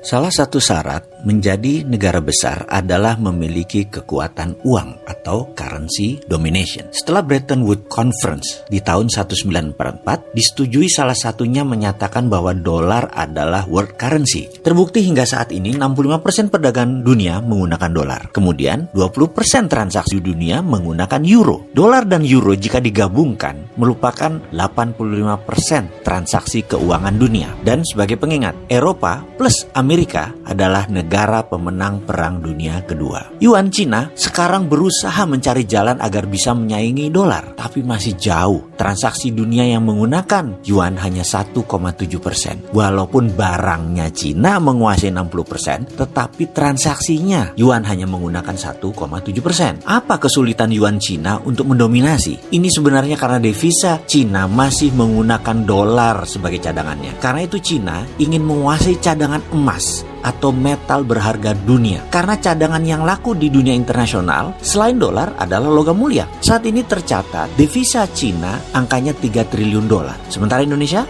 Salah satu syarat menjadi negara besar adalah memiliki kekuatan uang atau currency domination. Setelah Bretton Woods Conference di tahun 1944, disetujui salah satunya menyatakan bahwa dolar adalah world currency. Terbukti hingga saat ini 65% perdagangan dunia menggunakan dolar. Kemudian 20% transaksi dunia menggunakan euro. Dolar dan euro jika digabungkan merupakan 85% transaksi keuangan dunia. Dan sebagai pengingat, Eropa plus Amerika adalah negara pemenang Perang Dunia Kedua. Yuan Cina sekarang berusaha mencari jalan agar bisa menyaingi dolar, tapi masih jauh. Transaksi dunia yang menggunakan yuan hanya 1,7%. Walaupun barangnya Cina menguasai 60%, tetapi transaksinya yuan hanya menggunakan 1,7%. Apa kesulitan yuan Cina untuk mendominasi? Ini sebenarnya karena devisa Cina masih menggunakan dolar sebagai cadangannya. Karena itu Cina ingin menguasai cadangan emas atau metal berharga dunia. Karena cadangan yang laku di dunia internasional selain dolar adalah logam mulia. Saat ini tercatat devisa Cina angkanya 3 triliun dolar. Sementara Indonesia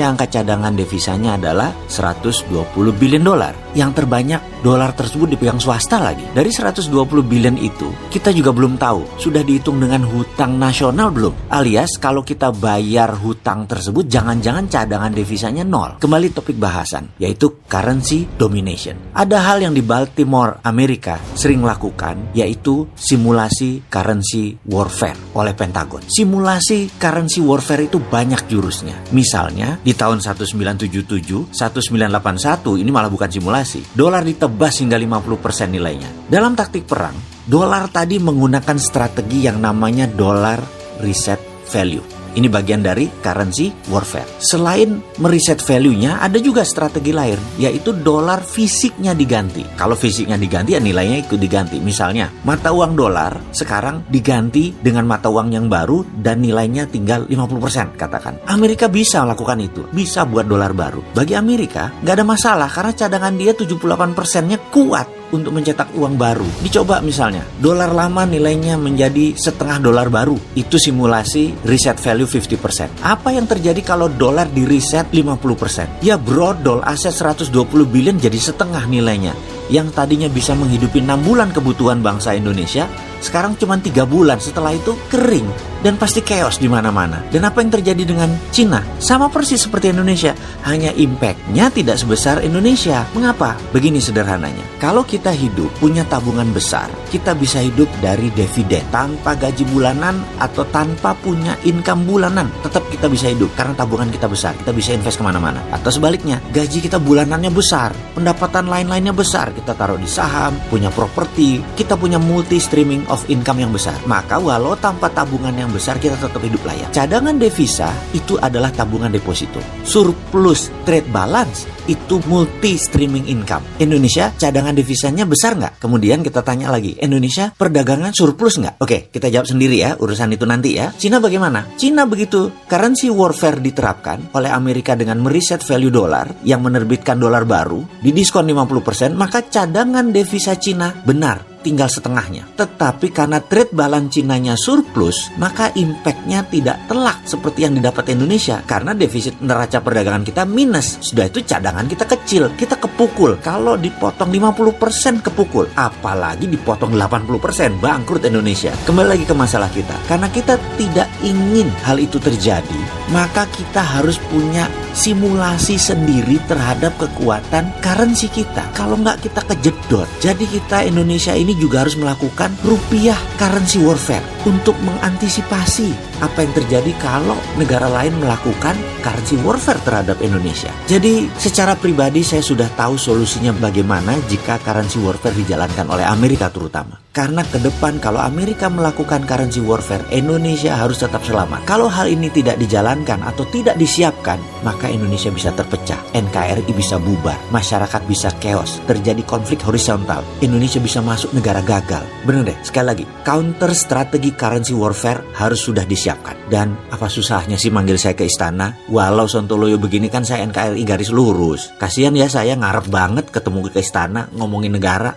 angka cadangan devisanya adalah 120 billion dolar. Yang terbanyak dolar tersebut dipegang swasta lagi. Dari 120 billion itu, kita juga belum tahu sudah dihitung dengan hutang nasional belum. Alias kalau kita bayar hutang tersebut, jangan-jangan cadangan devisanya nol. Kembali topik bahasan, yaitu currency domination. Ada hal yang di Baltimore, Amerika sering lakukan, yaitu simulasi currency warfare oleh Pentagon. Simulasi currency warfare itu banyak jurusnya. Misalnya di tahun 1977, 1981, ini malah bukan simulasi. Dolar ditebas hingga 50% nilainya. Dalam taktik perang, dolar tadi menggunakan strategi yang namanya dollar reset value. Ini bagian dari currency warfare. Selain mereset value-nya, ada juga strategi lain, yaitu dolar fisiknya diganti. Kalau fisiknya diganti, ya nilainya ikut diganti. Misalnya, mata uang dolar sekarang diganti dengan mata uang yang baru dan nilainya tinggal 50%, katakan. Amerika bisa melakukan itu, bisa buat dolar baru. Bagi Amerika, nggak ada masalah karena cadangan dia 78%-nya kuat untuk mencetak uang baru. Dicoba misalnya, dolar lama nilainya menjadi setengah dolar baru. Itu simulasi reset value 50%. Apa yang terjadi kalau dolar di reset 50%? Ya brodol, aset 120 billion jadi setengah nilainya. Yang tadinya bisa menghidupi 6 bulan kebutuhan bangsa Indonesia, sekarang cuma 3 bulan. Setelah itu kering dan pasti chaos di mana-mana. Dan apa yang terjadi dengan Cina? Sama persis seperti Indonesia, hanya impact-nya tidak sebesar Indonesia. Mengapa? Begini sederhananya. Kalau kita hidup punya tabungan besar, kita bisa hidup dari dividen tanpa gaji bulanan atau tanpa punya income bulanan. Tetap kita bisa hidup karena tabungan kita besar. Kita bisa invest kemana-mana. Atau sebaliknya, gaji kita bulanannya besar, pendapatan lain-lainnya besar. Kita taruh di saham, punya properti, kita punya multi streaming of income yang besar. Maka walau tanpa tabungan yang besar, kita tetap hidup layak. Cadangan devisa itu adalah tabungan deposito. Surplus trade balance itu multi streaming income. Indonesia cadangan devisanya besar nggak? Kemudian kita tanya lagi, Indonesia perdagangan surplus nggak? Oke, kita jawab sendiri ya, urusan itu nanti ya. Cina bagaimana? Cina begitu currency warfare diterapkan oleh Amerika dengan mereset value dolar yang menerbitkan dolar baru, didiskon 50%, maka cadangan devisa Cina benar tinggal setengahnya. Tetapi karena trade balance Cinanya surplus, maka impact-nya tidak telak seperti yang didapat Indonesia. Karena defisit neraca perdagangan kita minus. Sudah itu cadangan kita kecil, kita kepukul. Kalau dipotong 50% kepukul, apalagi dipotong 80%, bangkrut Indonesia. Kembali lagi ke masalah kita. Karena kita tidak ingin hal itu terjadi, maka kita harus punya simulasi sendiri terhadap kekuatan currency kita. Kalau nggak, kita kejedot. Jadi kita Indonesia ini juga harus melakukan rupiah currency warfare untuk mengantisipasi apa yang terjadi kalau negara lain melakukan currency warfare terhadap Indonesia. Jadi secara pribadi saya sudah tahu solusinya bagaimana jika currency warfare dijalankan oleh Amerika terutama. Karena ke depan kalau Amerika melakukan currency warfare, Indonesia harus tetap selamat. Kalau hal ini tidak dijalankan atau tidak disiapkan, maka Indonesia bisa terpecah, NKRI bisa bubar, masyarakat bisa chaos, terjadi konflik horizontal, Indonesia bisa masuk negara gagal. Bener deh, sekali lagi, counter strategi currency warfare harus sudah disiapkan. Dan apa susahnya sih manggil saya ke istana? Walau Sontoloyo begini kan saya NKRI garis lurus. Kasihan ya saya ngarep banget ketemu ke istana ngomongin negara.